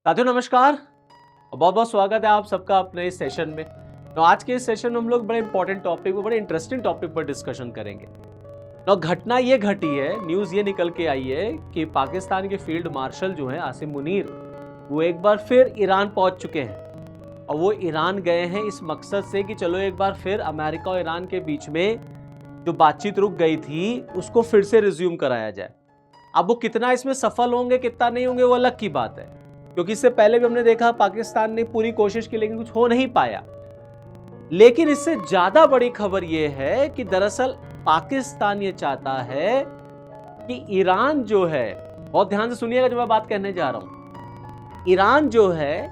साथियों नमस्कार और बहुत बहुत स्वागत है आप सबका अपने इस सेशन में। तो आज के इस सेशन में हम लोग बड़े इंपॉर्टेंट टॉपिक पर, बड़े इंटरेस्टिंग टॉपिक पर डिस्कशन करेंगे। तो घटना ये घटी है, न्यूज़ ये निकल के आई है कि पाकिस्तान के फील्ड मार्शल जो हैं आसिम मुनीर, वो एक बार फिर ईरान पहुंच चुके हैं। और वो ईरान गए हैं इस मकसद से कि चलो एक बार फिर अमेरिका और ईरान के बीच में जो बातचीत रुक गई थी उसको फिर से रिज्यूम कराया जाए। अब वो कितना इसमें सफल होंगे कितना नहीं होंगे वो अलग की बात है, क्योंकि इससे पहले भी हमने देखा पाकिस्तान ने पूरी कोशिश की लेकिन कुछ हो नहीं पाया। लेकिन इससे ज्यादा बड़ी खबर यह है कि दरअसल पाकिस्तान ये चाहता है कि ईरान जो है, बहुत ध्यान से सुनिएगा जो मैं बात कहने जा रहा हूं, ईरान जो है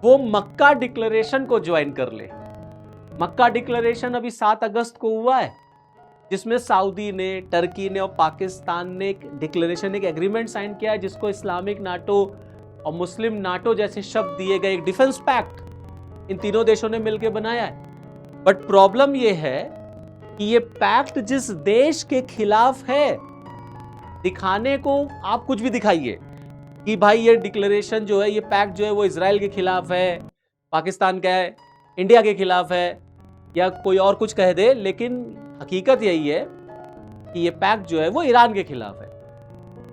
वो मक्का डिक्लेरेशन को ज्वाइन कर ले। मक्का डिक्लेरेशन अभी 7 अगस्त को हुआ है, जिसमें सऊदी ने, टर्की ने और पाकिस्तान ने एक डिक्लेरेशन, एक एग्रीमेंट साइन किया है जिसको इस्लामिक नाटो और मुस्लिम नाटो जैसे शब्द दिए गए, एक डिफेंस पैक्ट इन तीनों देशों ने मिलकर बनाया है। बट प्रॉब्लम यह है कि ये पैक्ट जिस देश के खिलाफ है, दिखाने को आप कुछ भी दिखाइए कि भाई ये डिक्लेरेशन जो है, ये पैक्ट जो है वो इजराइल के खिलाफ है, पाकिस्तान का है, इंडिया के खिलाफ है, या कोई और कुछ कह दे, लेकिन हकीकत यही है कि ये पैक्ट जो है वो ईरान के खिलाफ है।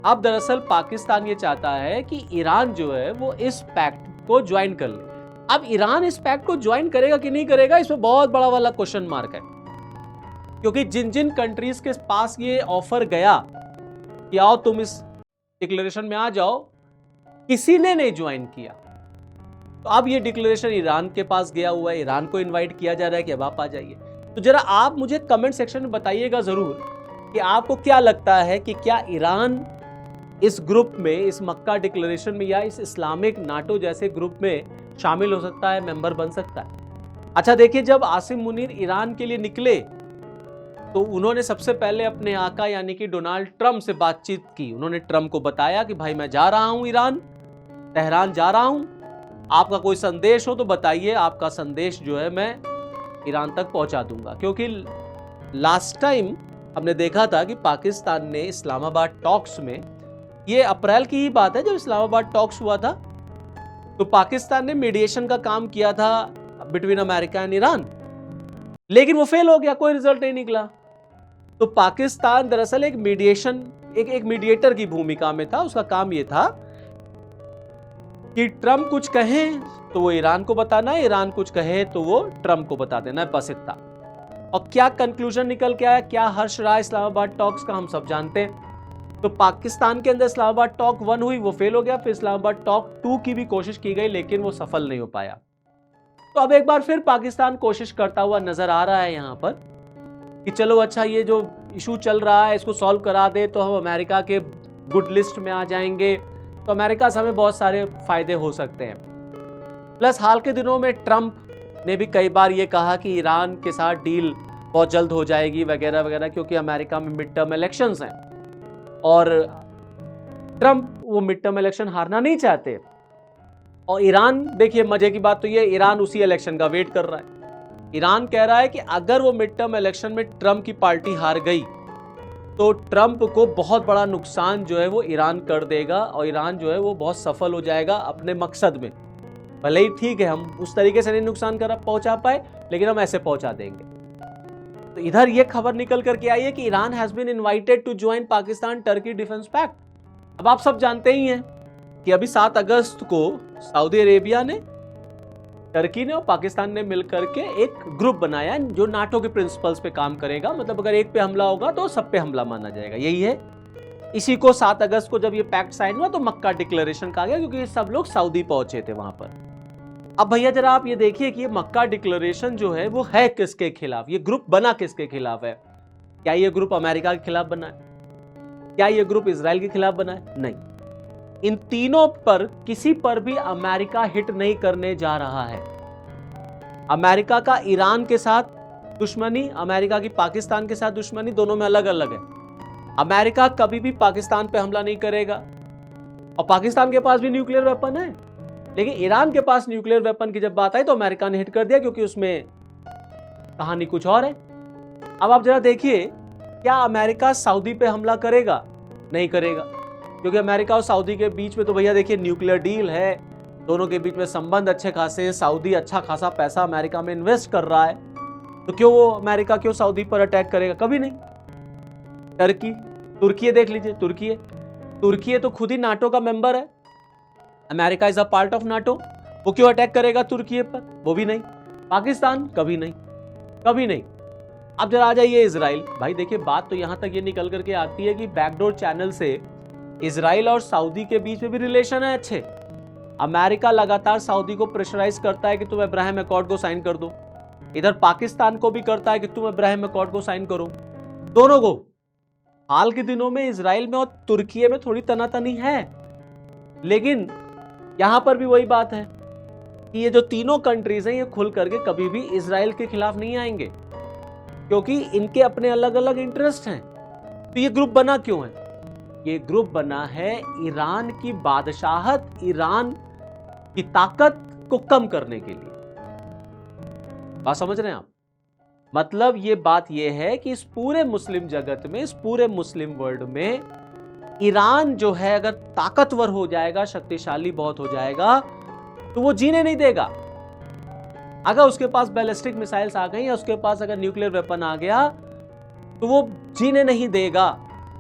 अब दरअसल पाकिस्तान ये चाहता है कि ईरान जो है वो इस पैक्ट को ज्वाइन कर ले। अब ईरान इस पैक्ट को ज्वाइन करेगा कि नहीं करेगा, इसमें बहुत बड़ा वाला क्वेश्चन मार्क है, क्योंकि जिन जिन कंट्रीज के पास ये ऑफर गया कि आओ तुम इस डिक्लेरेशन में आ जाओ, किसी ने नहीं ज्वाइन किया। तो अब ये डिक्लेरेशन ईरान के पास गया हुआ है, ईरान को इनवाइट किया जा रहा है कि अब आप आ जाइए। तो जरा आप मुझे कमेंट सेक्शन में बताइएगा जरूर कि आपको क्या लगता है कि क्या ईरान इस ग्रुप में, इस मक्का डिक्लेरेशन में या इस इस्लामिक नाटो जैसे ग्रुप में शामिल हो सकता है, मेंबर बन सकता है। अच्छा देखिए, जब आसिम मुनीर ईरान के लिए निकले तो उन्होंने सबसे पहले अपने आका यानी कि डोनाल्ड ट्रंप से बातचीत की। उन्होंने ट्रंप को बताया कि भाई मैं जा रहा हूं ईरान, तेहरान जा रहा हूं, आपका कोई संदेश हो तो बताइए, आपका संदेश जो है मैं ईरान तक पहुंचा दूंगा। क्योंकि लास्ट टाइम हमने देखा था कि पाकिस्तान ने इस्लामाबाद टॉक्स में, ये अप्रैल की ही बात है जब इस्लामाबाद टॉक्स हुआ था, तो पाकिस्तान ने मीडिएशन का काम किया था बिटवीन अमेरिका एंड ईरान, लेकिन वो फेल हो गया, कोई रिजल्ट नहीं निकला। तो पाकिस्तान दरअसल एक मीडिएशन, एक मीडिएटर की भूमिका में था। उसका काम ये था कि ट्रंप कुछ कहे तो वो ईरान को बताना है, ईरान कुछ कहे तो वो ट्रंप को बता देना है, बस इतना। और क्या कंक्लूजन निकल के आया, क्या हर्ष रहा इस्लामाबाद टॉक्स का, हम सब जानते हैं। तो पाकिस्तान के अंदर इस्लामाबाद टॉक 1 हुई, वो फेल हो गया, फिर इस्लामाबाद टॉक 2 की भी कोशिश की गई लेकिन वो सफल नहीं हो पाया। तो अब एक बार फिर पाकिस्तान कोशिश करता हुआ नजर आ रहा है यहां पर कि चलो अच्छा, ये जो इशू चल रहा है इसको सॉल्व करा दे तो हम अमेरिका के गुड लिस्ट में आ जाएंगे, तो अमेरिका से हमें बहुत सारे फायदे हो सकते हैं। प्लस हाल के दिनों में ट्रंप ने भी कई बार ये कहा कि ईरान के साथ डील बहुत जल्द हो जाएगी वगैरह वगैरह, क्योंकि अमेरिका में मिड टर्म इलेक्शंस हैं और ट्रंप वो मिड टर्म इलेक्शन हारना नहीं चाहते। और ईरान, देखिए मजे की बात तो ये, ईरान उसी इलेक्शन का वेट कर रहा है। ईरान कह रहा है कि अगर वो मिड टर्म इलेक्शन में ट्रंप की पार्टी हार गई तो ट्रंप को बहुत बड़ा नुकसान जो है वो ईरान कर देगा और ईरान जो है वो बहुत सफल हो जाएगा अपने मकसद में। भले ही ठीक है हम उस तरीके से नहीं नुकसान कर पहुंचा पाए, लेकिन हम ऐसे पहुंचा देंगे। तो इधर ये खबर निकल करके आई है कि Iran has been invited to join Pakistan Turkey defence pact. अब आप सब जानते ही हैं कि अभी 7 अगस्त को सऊदी अरेबिया ने, टर्की ने और पाकिस्तान ने मिलकर के एक ग्रुप बनाया जो नाटो के प्रिंसिपल्स पे काम करेगा। मतलब अगर एक पे हमला होगा तो सब पे हमला माना जाएगा, यही है। इसी को 7 अगस्त को जब ये पैक्ट साइन हुआ तो मक्का डिक्लेरेशन कहा गया, क्योंकि ये सब लोग सऊदी पहुंचे थे वहां पर। अब भैया जरा आप ये देखिए कि ये मक्का डिक्लेरेशन जो है वो है किसके खिलाफ, ये ग्रुप बना किसके खिलाफ है। क्या ये ग्रुप अमेरिका के खिलाफ बना है? क्या ये ग्रुप इजराइल के खिलाफ बना है? नहीं, इन तीनों पर किसी पर भी अमेरिका हिट नहीं करने जा रहा है। अमेरिका का ईरान के साथ दुश्मनी, अमेरिका की पाकिस्तान के साथ दुश्मनी, दोनों में अलग अलग है। अमेरिका कभी भी पाकिस्तान पे हमला नहीं करेगा, और पाकिस्तान के पास भी न्यूक्लियर वेपन है, लेकिन ईरान के पास न्यूक्लियर वेपन की जब बात आई तो अमेरिका ने हिट कर दिया, क्योंकि उसमें कहानी कुछ और है। अब आप जरा देखिए, क्या अमेरिका सऊदी पे हमला करेगा? नहीं करेगा, क्योंकि अमेरिका और सऊदी के बीच में तो भैया देखिए न्यूक्लियर डील है, दोनों के बीच में संबंध अच्छे खासे, सऊदी अच्छा खासा पैसा अमेरिका में इन्वेस्ट कर रहा है, तो क्यों वो अमेरिका क्यों सऊदी पर अटैक करेगा? कभी नहीं। तुर्की देख लीजिए, तुर्की तो खुद ही नाटो का मेंबर है, America is a part of NATO, वो क्यों अटैक करेगा तुर्की पर? वो भी नहीं। पाकिस्तान कभी नहीं। अब जरा आ जाइए इजराइल। भाई देखिए बात तो यहां तक ये निकल करके आती है कि बैकडोर चैनल से इजराइल और सऊदी के बीच में भी रिलेशन है अच्छे। अमेरिका लगातार सऊदी को प्रेशराइज करता है कि तुम अब्राहम अकॉर्ड को साइन कर दो, इधर पाकिस्तान को भी करता है कि तुम अब्राहम अकॉर्ड को साइन करो, दोनों को। हाल के दिनों में इजराइल में और तुर्की में थोड़ी तनातनी है, लेकिन यहां पर भी वही बात है कि ये जो तीनों कंट्रीज हैं ये खुल करके कभी भी इजराइल के खिलाफ नहीं आएंगे, क्योंकि इनके अपने अलग अलग इंटरेस्ट हैं। तो ये ग्रुप बना क्यों है? ये ग्रुप बना है ईरान की बादशाहत, ईरान की ताकत को कम करने के लिए। बात समझ रहे हैं आप? मतलब ये बात ये है कि इस पूरे मुस्लिम जगत में, इस पूरे मुस्लिम वर्ल्ड में ईरान जो है अगर ताकतवर हो जाएगा, शक्तिशाली बहुत हो जाएगा, तो वो जीने नहीं देगा। अगर उसके पास बैलिस्टिक मिसाइल्स आ गई या उसके पास अगर न्यूक्लियर वेपन आ गया, तो वो जीने नहीं देगा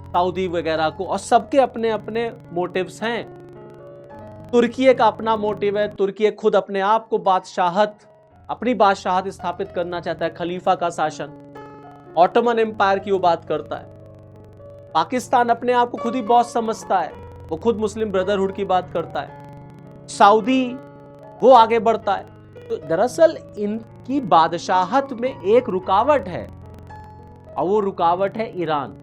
सऊदी वगैरह को। और सबके अपने अपने मोटिव्स हैं। तुर्की का अपना मोटिव है, तुर्की खुद अपने आप को अपनी बादशाहत स्थापित करना चाहता है, खलीफा का शासन, ऑटोमन एम्पायर की वो बात करता है। पाकिस्तान अपने आप को खुद ही बॉस समझता है, वो खुद मुस्लिम ब्रदरहुड की बात करता है। सऊदी वो आगे बढ़ता है। तो दरअसल इनकी बादशाहत में एक रुकावट है, और वो रुकावट है ईरान।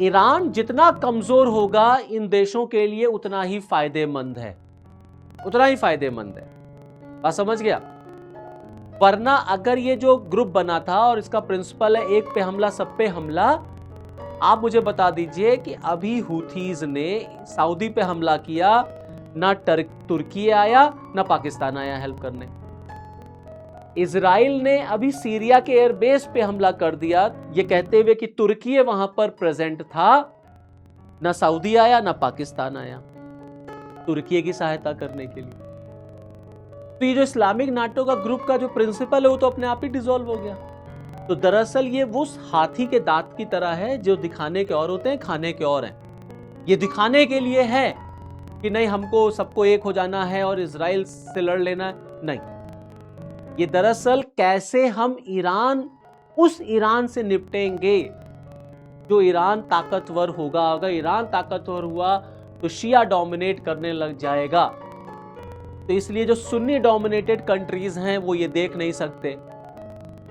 ईरान जितना कमजोर होगा इन देशों के लिए उतना ही फायदेमंद है, बात समझ गया? वरना अगर ये जो ग्रुप बना था और इसका प्रिंसिपल है एक पे हमला सब पे हमला, आप मुझे बता दीजिए कि अभी हुथीज ने सऊदी पे हमला किया, ना तुर्की आया ना पाकिस्तान आया हेल्प करने। इजराइल ने अभी सीरिया के एयरबेस पे हमला कर दिया, ये कहते हुए कि तुर्की वहां पर प्रेजेंट था, ना सऊदी आया ना पाकिस्तान आया तुर्की की सहायता करने के लिए। तो ये जो इस्लामिक नाटो का ग्रुप का जो प्रिंसिपल है वो तो अपने आप ही डिसॉल्व हो गया। तो दरअसल ये वो हाथी के दांत की तरह है, जो दिखाने के और होते हैं, खाने के और हैं। ये दिखाने के लिए है कि नहीं हमको सबको एक हो जाना है और इजराइल से लड़ लेना है, नहीं। ये दरअसल कैसे हम उस ईरान से निपटेंगे जो ईरान ताकतवर होगा। अगर ईरान ताकतवर हुआ तो शिया डोमिनेट करने लग जाएगा। तो इसलिए जो सुन्नी डोमिनेटेड कंट्रीज हैं वो ये देख नहीं सकते।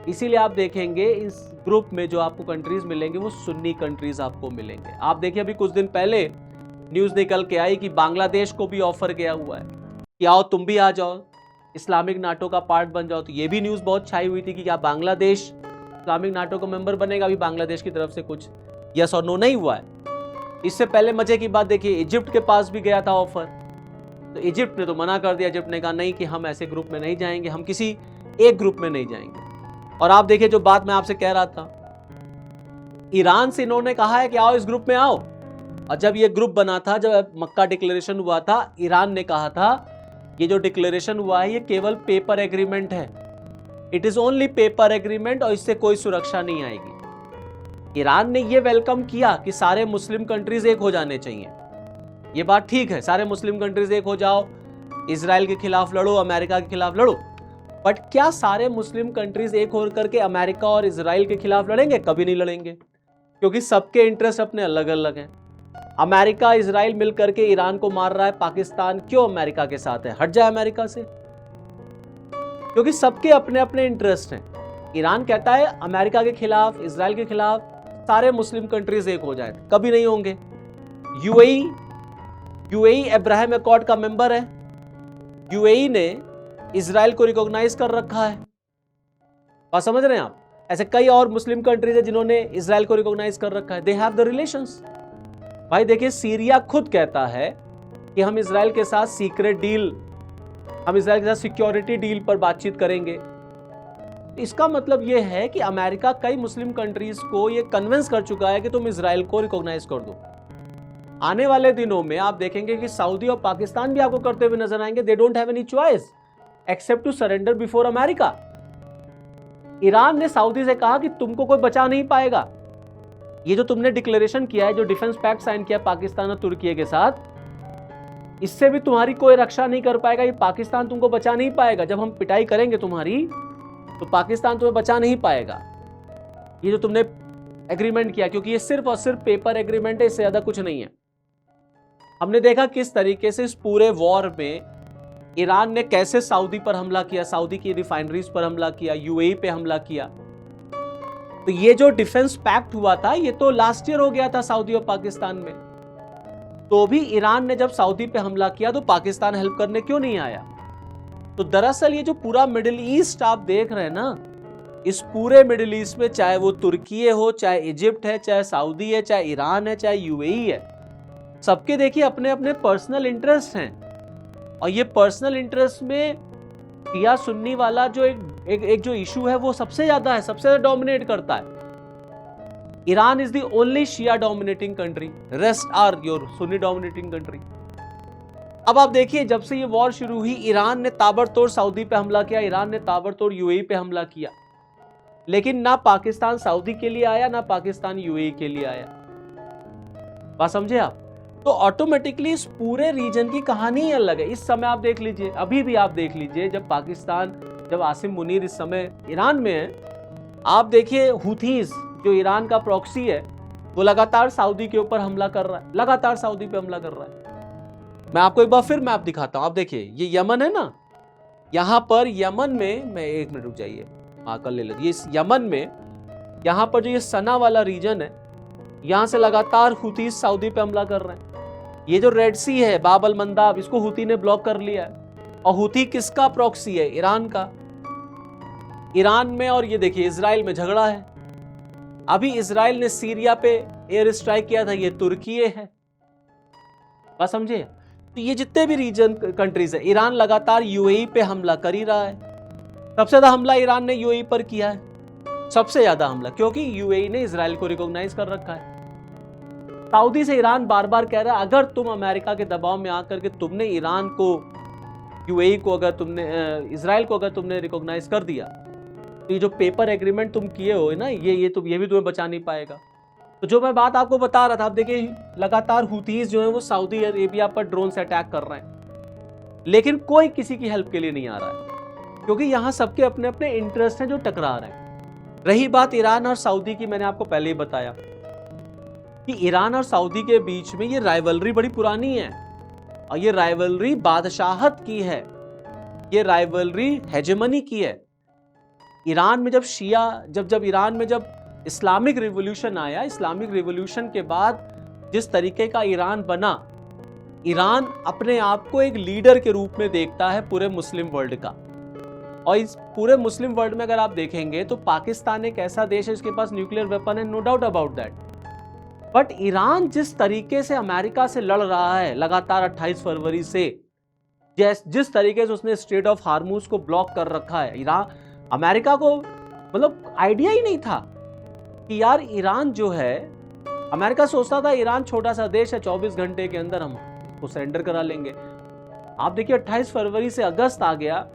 इसीलिए आप देखेंगे इस ग्रुप में जो आपको कंट्रीज मिलेंगे वो सुन्नी कंट्रीज आपको मिलेंगे। आप देखिए अभी कुछ दिन पहले न्यूज निकल के आई कि बांग्लादेश को भी ऑफर किया हुआ है कि आओ तुम भी आ जाओ, इस्लामिक नाटो का पार्ट बन जाओ। तो ये भी न्यूज बहुत छाई हुई थी कि क्या बांग्लादेश इस्लामिक नाटो का मेंबर बनेगा। अभी बांग्लादेश की तरफ से कुछ यस और नो नहीं हुआ है। इससे पहले मजे की बात देखिए, इजिप्ट के पास भी गया था ऑफर, तो इजिप्ट ने तो मना कर दिया। इजिप्ट ने कहा नहीं कि हम ऐसे ग्रुप में नहीं जाएंगे, हम किसी एक ग्रुप में नहीं जाएंगे। और आप देखिए जो बात मैं आपसे कह रहा था, ईरान से इन्होंने कहा है कि आओ इस ग्रुप में आओ। और जब ये ग्रुप बना था, जब मक्का डिक्लेरेशन हुआ था, ईरान ने कहा था ये जो डिक्लेरेशन हुआ है ये केवल पेपर एग्रीमेंट है, it is only paper agreement, और इससे कोई सुरक्षा नहीं आएगी। ईरान ने ये वेलकम किया कि सारे मुस्लिम कंट्रीज एक हो जाने चाहिए। ये बात ठीक है, सारे मुस्लिम कंट्रीज एक हो जाओ, इजराइल के खिलाफ लड़ो, अमेरिका के खिलाफ लड़ो। बट क्या सारे मुस्लिम कंट्रीज एक होकर के अमेरिका और इजराइल के खिलाफ लड़ेंगे? कभी नहीं लड़ेंगे, क्योंकि सबके इंटरेस्ट अपने अलग अलग हैं। अमेरिका इजराइल मिलकर के ईरान को मार रहा है, पाकिस्तान क्यों अमेरिका के साथ है? हट जाए अमेरिका से, क्योंकि सबके अपने अपने इंटरेस्ट हैं। ईरान कहता है अमेरिका के खिलाफ, इजराइल के खिलाफ सारे मुस्लिम कंट्रीज एक हो जाए, कभी नहीं होंगे। यूएई अब्राहम अकॉर्ड का मेंबर है। यूएई ने इजराइल को रिकॉग्नाइज कर रखा है। बात समझ रहे हैं आप? ऐसे कई और मुस्लिम कंट्रीज है जिन्होंने इजराइल को रिकॉग्नाइज कर रखा है। They have the relations. भाई देखिए सीरिया खुद कहता है कि हम इजराइल के साथ सीक्रेट डील, हम इजराइल के साथ सिक्योरिटी डील पर बातचीत करेंगे। इसका मतलब यह है कि अमेरिका कई मुस्लिम कंट्रीज को यह कन्विंस कर चुका है कि तुम इजराइल को रिकॉग्नाइज कर दो। आने वाले दिनों में आप देखेंगे कि सऊदी और पाकिस्तान भी आपको करते हुए नजर आएंगे। They don't have any choice except to surrender before America. Iran ने सऊदी से कहा कि तुमको कोई बचा नहीं पाएगा। ये जो तुमने डिक्लेरेशन किया है, जो डिफेंस पैक्ट साइन किया पाकिस्तान और तुर्की के साथ, इससे भी तुम्हारी कोई रक्षा नहीं कर पाएगा। ये पाकिस्तान तुमको बचा नहीं पाएगा। जब हम पिटाई करेंगे तुम्हारी तो पाकिस्तान तुम्हें बचा नहीं पाएगा। ये जो तुमने एग्रीमेंट किया, क्योंकि ये सिर्फ और सिर्फ पेपर एग्रीमेंट है, इससे ज्यादा कुछ नहीं है। हमने देखा किस तरीके से इस पूरे वॉर में ईरान ने कैसे सऊदी पर हमला किया, सऊदी की रिफाइनरीज पर हमला किया, यूएई पे हमला किया। तो ये जो डिफेंस पैक्ट हुआ था, ये तो लास्ट ईयर हो गया था सऊदी और पाकिस्तान में। तो भी ईरान ने जब सऊदी पे हमला किया तो पाकिस्तान हेल्प करने क्यों नहीं आया? तो दरअसल ये जो पूरा मिडिल ईस्ट आप देख रहे हैं ना, इस पूरे मिडिल ईस्ट में चाहे वो तुर्की हो, चाहे इजिप्ट है, चाहे सऊदी है, चाहे ईरान है, चाहे यूएई है, सबके देखिए अपने अपने पर्सनल इंटरेस्ट हैं। और ये पर्सनल इंटरेस्ट में शिया सुन्नी वाला जो एक जो इशू है वो सबसे ज्यादा है, सबसे ज्यादा डोमिनेट करता है। Iran is the only Shia dominating country, rest are your Sunni dominating country. अब आप देखिए, जब से ये वॉर शुरू हुई, ईरान ने ताबड़तोड़ सऊदी पे हमला किया, ईरान ने ताबड़तोड़ यूएई पे हमला किया, लेकिन ना पाकिस्तान सऊदी के लिए आया, ना पाकिस्तान यूएई के लिए आया। बात समझे आप? तो ऑटोमेटिकली इस पूरे रीजन की कहानी अलग है। इस समय आप देख लीजिए, अभी भी आप देख लीजिए, जब आसिम मुनीर इस समय ईरान में है, आप देखिए हुथीज जो ईरान का प्रॉक्सी है, वो लगातार सऊदी के ऊपर हमला कर रहा है, लगातार सऊदी पे हमला कर रहा है। मैं आपको एक बार फिर मैप दिखाता हूं। आप देखिए, ये यमन है ना, यहां पर यमन में, मैं एक मिनट रुक जाइए, कर ले लीजिए। इस यमन में यहां पर जो ये सना वाला रीजन है, यहां से लगातार हुथीज सऊदी पे हमला कर रहे हैं। ये जो रेड सी है, बाब अल मंदाब, इसको हुथी ने ब्लॉक कर लिया है। और हुथी किसका प्रॉक्सी है? ईरान का। ईरान में और ये देखिए इजराइल में झगड़ा है। अभी इजराइल ने सीरिया पे एयर स्ट्राइक किया था, ये तुर्की है। बात समझे? तो ये जितने भी रीजन कंट्रीज है, ईरान लगातार यूएई पे हमला कर ही रहा है। सबसे ज्यादा हमला ईरान ने यूएई पर किया है, सबसे ज्यादा हमला, क्योंकि यूएई ने इजराइल को रिकॉग्नाइज कर रखा है। सऊदी से ईरान बार बार कह रहा है, अगर तुम अमेरिका के दबाव में आकर के तुमने ईरान को, यूएई को, अगर तुमने इजराइल को अगर तुमने रिकॉग्नाइज कर दिया, तो ये जो पेपर एग्रीमेंट तुम किए हो ना, ये भी तुम्हें बचा नहीं पाएगा। तो जो मैं बात आपको बता रहा था, आप देखिए लगातार हुथीज जो है वो सऊदी अरेबिया पर ड्रोन से अटैक कर रहे हैं, लेकिन कोई किसी की हेल्प के लिए नहीं आ रहा है, क्योंकि यहाँ सबके अपने अपने इंटरेस्ट हैं जो टकरा रहे हैं। रही बात ईरान और सऊदी की, मैंने आपको पहले ही बताया कि ईरान और सऊदी के बीच में ये राइवलरी बड़ी पुरानी है, और ये राइवलरी बादशाहत की है, ये राइवलरी हेजेमनी की है। ईरान में जब ईरान में जब इस्लामिक रिवॉल्यूशन आया, इस्लामिक रिवॉल्यूशन के बाद जिस तरीके का ईरान बना, ईरान अपने आप को एक लीडर के रूप में देखता है पूरे मुस्लिम वर्ल्ड का। और इस पूरे मुस्लिम वर्ल्ड में अगर आप देखेंगे तो पाकिस्तान एक ऐसा देश है जिसके पास न्यूक्लियर वेपन है, no doubt about that. But Iran जिस तरीके से अमेरिका से लड़ रहा है लगातार 28 फरवरी से, जिस तरीके से उसने स्ट्रेट ऑफ हार्मूज को ब्लॉक कर रखा है, अमेरिका को मतलब आइडिया ही नहीं था कि यार ईरान जो है, अमेरिका सोचता था ईरान छोटा सा देश है, 24 घंटे के अंदर हम उसको सरेंडर करा लेंगे। आप देखिए 28 फरवरी से अगस्त आ गया,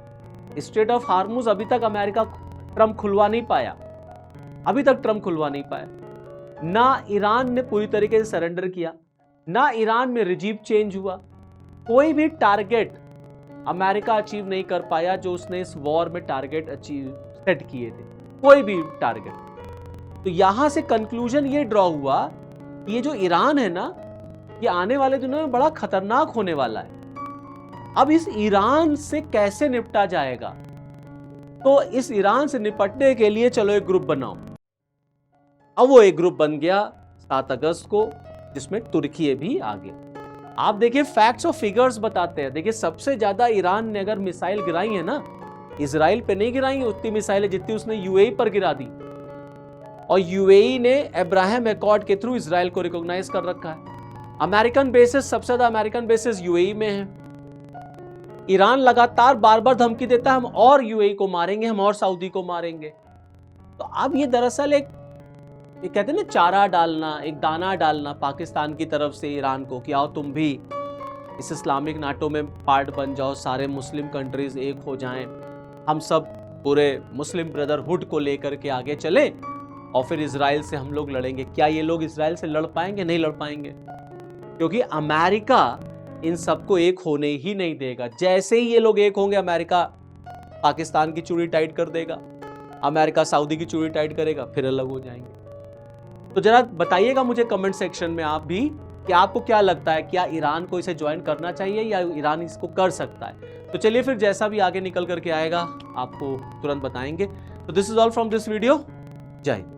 स्ट्रेट ऑफ हार्मूज अभी तक ट्रम्प खुलवा नहीं पाया, अभी तक ट्रम्प खुलवा नहीं पाया। ना ईरान ने पूरी तरीके से सरेंडर किया, ना ईरान में रिजीम चेंज हुआ, कोई भी टारगेट अमेरिका अचीव नहीं कर पाया जो उसने इस वॉर में टारगेट सेट किए थे, कोई भी टारगेट। तो यहां से कंक्लूजन ये ड्रॉ हुआ कि ये जो ईरान है ना, ये आने वाले दिनों में बड़ा खतरनाक होने वाला है। अब इस ईरान से कैसे निपटा जाएगा? तो इस ईरान से निपटने के लिए चलो एक ग्रुप बनाओ। अब वो एक ग्रुप बन गया 7 अगस्त को, जिसमें तुर्की भी आ गया। आप देखिए फैक्ट्स और फिगर्स बताते हैं। देखिए सबसे ज्यादा ईरान ने अगर मिसाइल गिराई है ना, इजराइल पे नहीं गिराई उतनी मिसाइलें जितनी उसने यूएई पर गिरा दी। और यूएई ने अब्राहम एकॉर्ड के थ्रू इजराइल को रिकॉग्नाइज कर रखा है। अमेरिकन बेसिस, सबसे ज्यादा अमेरिकन बेसिस यूएई में है। ईरान लगातार बार बार धमकी देता है, हम और यूएई को मारेंगे, हम और सऊदी को मारेंगे। तो अब ये दरअसल एक ये कहते हैं ना चारा डालना, एक दाना डालना पाकिस्तान की तरफ से ईरान को कि आओ तुम भी इस इस्लामिक नाटो में पार्ट बन जाओ, सारे मुस्लिम कंट्रीज एक हो जाएं, हम सब पूरे मुस्लिम ब्रदरहुड को लेकर के आगे चले और फिर इजराइल से हम लोग लड़ेंगे। क्या ये लोग इजराइल से लड़ पाएंगे? नहीं लड़ पाएंगे, क्योंकि अमेरिका इन सबको एक होने ही नहीं देगा। जैसे ही ये लोग एक होंगे, अमेरिका पाकिस्तान की चूड़ी टाइट कर देगा, अमेरिका सऊदी की चूड़ी टाइट करेगा, फिर अलग हो जाएंगे। तो जरा बताइएगा मुझे कमेंट सेक्शन में आप भी कि आपको क्या लगता है, क्या ईरान को इसे ज्वाइन करना चाहिए या ईरान इसको कर सकता है? तो चलिए फिर जैसा भी आगे निकल करके आएगा आपको तुरंत बताएंगे। तो this is all from this video. जय हिंद।